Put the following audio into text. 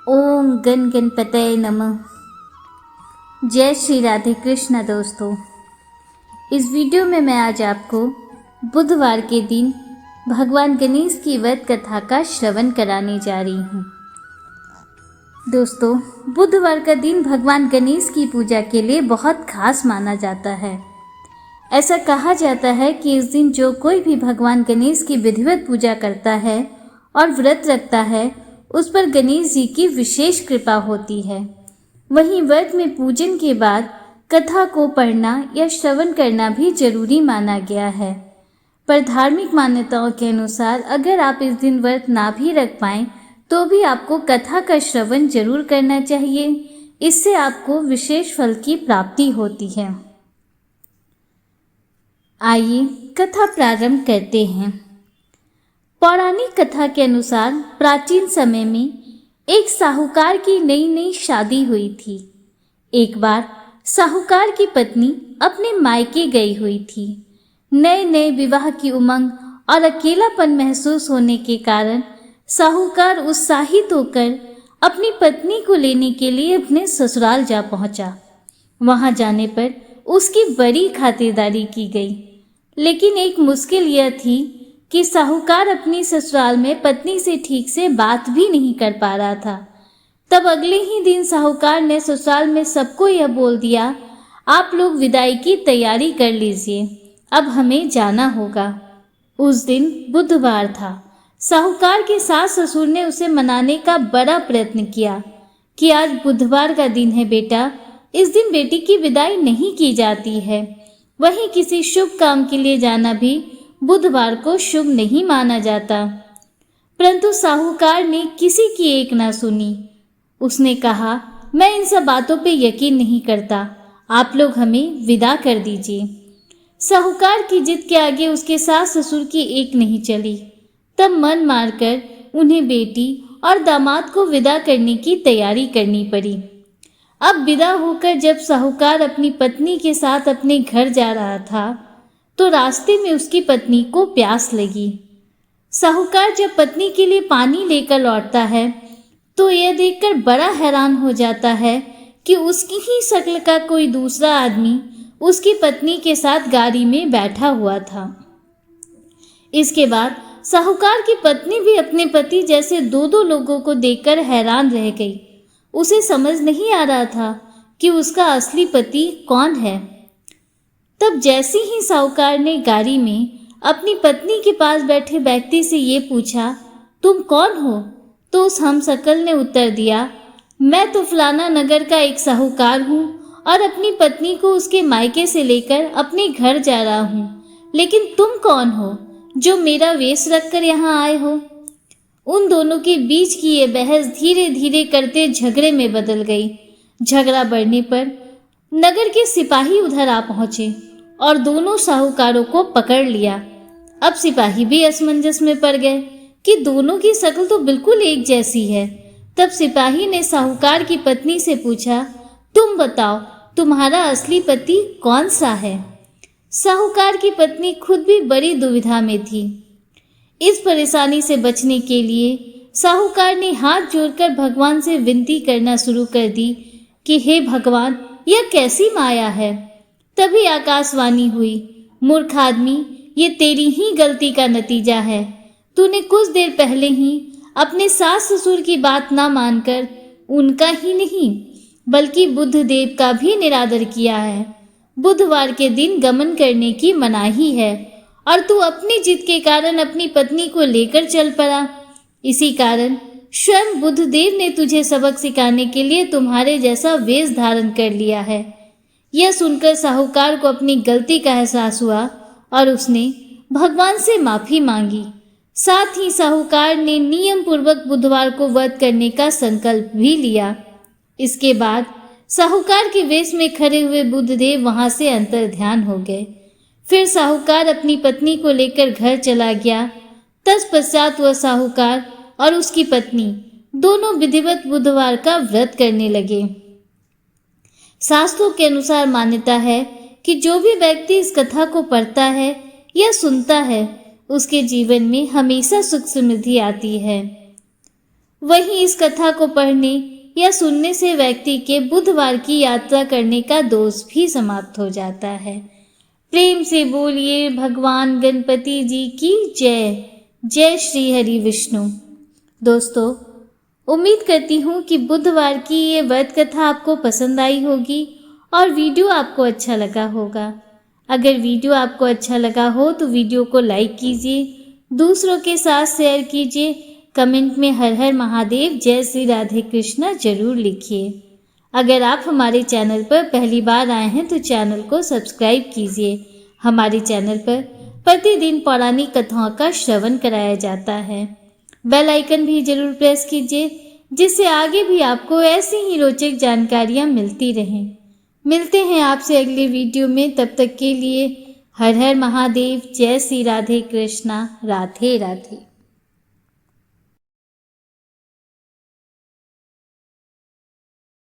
ओम गण गणपतये नमः। जय श्री राधे कृष्ण। दोस्तों, इस वीडियो में मैं आज आपको बुधवार के दिन भगवान गणेश की व्रत कथा का श्रवण कराने जा रही हूँ। दोस्तों, बुधवार का दिन भगवान गणेश की पूजा के लिए बहुत खास माना जाता है। ऐसा कहा जाता है कि इस दिन जो कोई भी भगवान गणेश की विधिवत पूजा करता है और व्रत रखता है, उस पर गणेश जी की विशेष कृपा होती है। वहीं व्रत में पूजन के बाद कथा को पढ़ना या श्रवण करना भी जरूरी माना गया है। पर धार्मिक मान्यताओं के अनुसार अगर आप इस दिन व्रत ना भी रख पाएं तो भी आपको कथा का श्रवण जरूर करना चाहिए। इससे आपको विशेष फल की प्राप्ति होती है। आइए कथा प्रारंभ करते हैं। पौराणिक कथा के अनुसार प्राचीन समय में एक साहूकार की नई नई शादी हुई थी। एक बार साहूकार की पत्नी अपने मायके गई हुई थी। नए नए विवाह की उमंग और अकेलापन महसूस होने के कारण साहूकार उत्साहित होकर अपनी पत्नी को लेने के लिए अपने ससुराल जा पहुंचा। वहां जाने पर उसकी बड़ी खातिरदारी की गई, लेकिन एक मुश्किल यह थी कि साहूकार अपनी ससुराल में पत्नी से ठीक से बात भी नहीं कर पा रहा था। तब अगले ही दिन साहूकार ने ससुराल में सबको यह बोल दिया, आप लोग विदाई की तैयारी कर लीजिए, अब हमें जाना होगा। उस दिन बुधवार था। साहूकार के सास ससुर ने उसे मनाने का बड़ा प्रयत्न किया कि आज बुधवार का दिन है बेटा, इस दिन बेटी की विदाई नहीं की जाती है। वहीं किसी शुभ काम के लिए जाना भी बुधवार को शुभ नहीं माना जाता। परंतु साहूकार ने किसी की एक ना सुनी। उसने कहा, मैं इन सब बातों पे यकीन नहीं करता, आप लोग हमें विदा कर दीजिए। साहूकार की जिद के आगे उसके सास ससुर की एक नहीं चली। तब मन मारकर उन्हें बेटी और दामाद को विदा करने की तैयारी करनी पड़ी। अब विदा होकर जब साहूकार अपनी पत्नी के साथ अपने घर जा रहा था तो रास्ते में उसकी पत्नी को प्यास लगी। साहूकार जब पत्नी के लिए पानी लेकर लौटता है तो यह देखकर बड़ा हैरान हो जाता है कि उसकी ही शक्ल का कोई दूसरा आदमी उसकी पत्नी के साथ गाड़ी में बैठा हुआ था। इसके बाद साहूकार की पत्नी भी अपने पति जैसे दो दो लोगों को देखकर हैरान रह गई। उसे समझ नहीं आ रहा था कि उसका असली पति कौन है। तब जैसे ही साहूकार ने गाड़ी में अपनी पत्नी के पास बैठे व्यक्ति से ये पूछा, तुम कौन हो? तो उस हमशक्ल ने उत्तर दिया, मैं तो फलाना नगर का एक साहूकार हूँ और अपनी पत्नी को उसके मायके से लेकर अपने घर जा रहा हूँ। लेकिन तुम कौन हो जो मेरा वेश रखकर यहाँ आए हो? उन दोनों के बीच की ये बहस धीरे धीरे करते झगड़े में बदल गई। झगड़ा बढ़ने पर नगर के सिपाही उधर आ पहुंचे और दोनों साहूकारों को पकड़ लिया। अब सिपाही भी असमंजस में पड़ गए कि दोनों की शक्ल तो बिल्कुल एक जैसी है। तब सिपाही ने साहूकार की पत्नी से पूछा, तुम बताओ तुम्हारा असली पति कौन सा है? साहूकार की पत्नी खुद भी बड़ी दुविधा में थी। इस परेशानी से बचने के लिए साहूकार ने हाथ जोड़कर भगवान से विनती करना शुरू कर दी कि हे भगवान, यह कैसी माया है? तभी आकाशवाणी हुई, मूर्ख आदमी, ये तेरी ही गलती का नतीजा है। तूने कुछ देर पहले ही अपने सास ससुर की बात ना मानकर उनका ही नहीं बल्कि बुद्ध देव का भी निरादर किया है। बुधवार के दिन गमन करने की मनाही है और तू अपनी जिद के कारण अपनी पत्नी को लेकर चल पड़ा। इसी कारण स्वयं बुद्ध देव ने तुझे सबक सिखाने के लिए तुम्हारे जैसा वेश धारण कर लिया है। यह सुनकर साहूकार को अपनी गलती का एहसास हुआ और उसने भगवान से माफी मांगी। साथ ही साहूकार ने नियम पूर्वक बुधवार को व्रत करने का संकल्प भी लिया। इसके बाद साहूकार के वेश में खड़े हुए बुद्धदेव वहां से अंतर ध्यान हो गए। फिर साहूकार अपनी पत्नी को लेकर घर चला गया। तत्पश्चात वह साहूकार और उसकी पत्नी दोनों विधिवत बुधवार का व्रत करने लगे। शास्त्रों के अनुसार मान्यता है कि जो भी व्यक्ति इस कथा को पढ़ता है या सुनता है, उसके जीवन में हमेशा सुख समृद्धि आती है। वहीं इस कथा को पढ़ने या सुनने से व्यक्ति के बुधवार की यात्रा करने का दोष भी समाप्त हो जाता है। प्रेम से बोलिए भगवान गणपति जी की जय। जय श्री हरि विष्णु। दोस्तों, उम्मीद करती हूँ कि बुधवार की ये व्रत कथा आपको पसंद आई होगी और वीडियो आपको अच्छा लगा होगा। अगर वीडियो आपको अच्छा लगा हो तो वीडियो को लाइक कीजिए, दूसरों के साथ शेयर कीजिए, कमेंट में हर हर महादेव जय श्री राधे कृष्णा जरूर लिखिए। अगर आप हमारे चैनल पर पहली बार आए हैं तो चैनल को सब्सक्राइब कीजिए। हमारे चैनल पर प्रतिदिन पौराणिक कथाओं का श्रवण कराया जाता है। बेल आइकन भी जरूर प्रेस कीजिए जिससे आगे भी आपको ऐसी ही रोचक जानकारियाँ मिलती रहें। मिलते हैं आपसे अगले वीडियो में, तब तक के लिए हर हर महादेव जय श्री राधे कृष्णा। राधे राधे।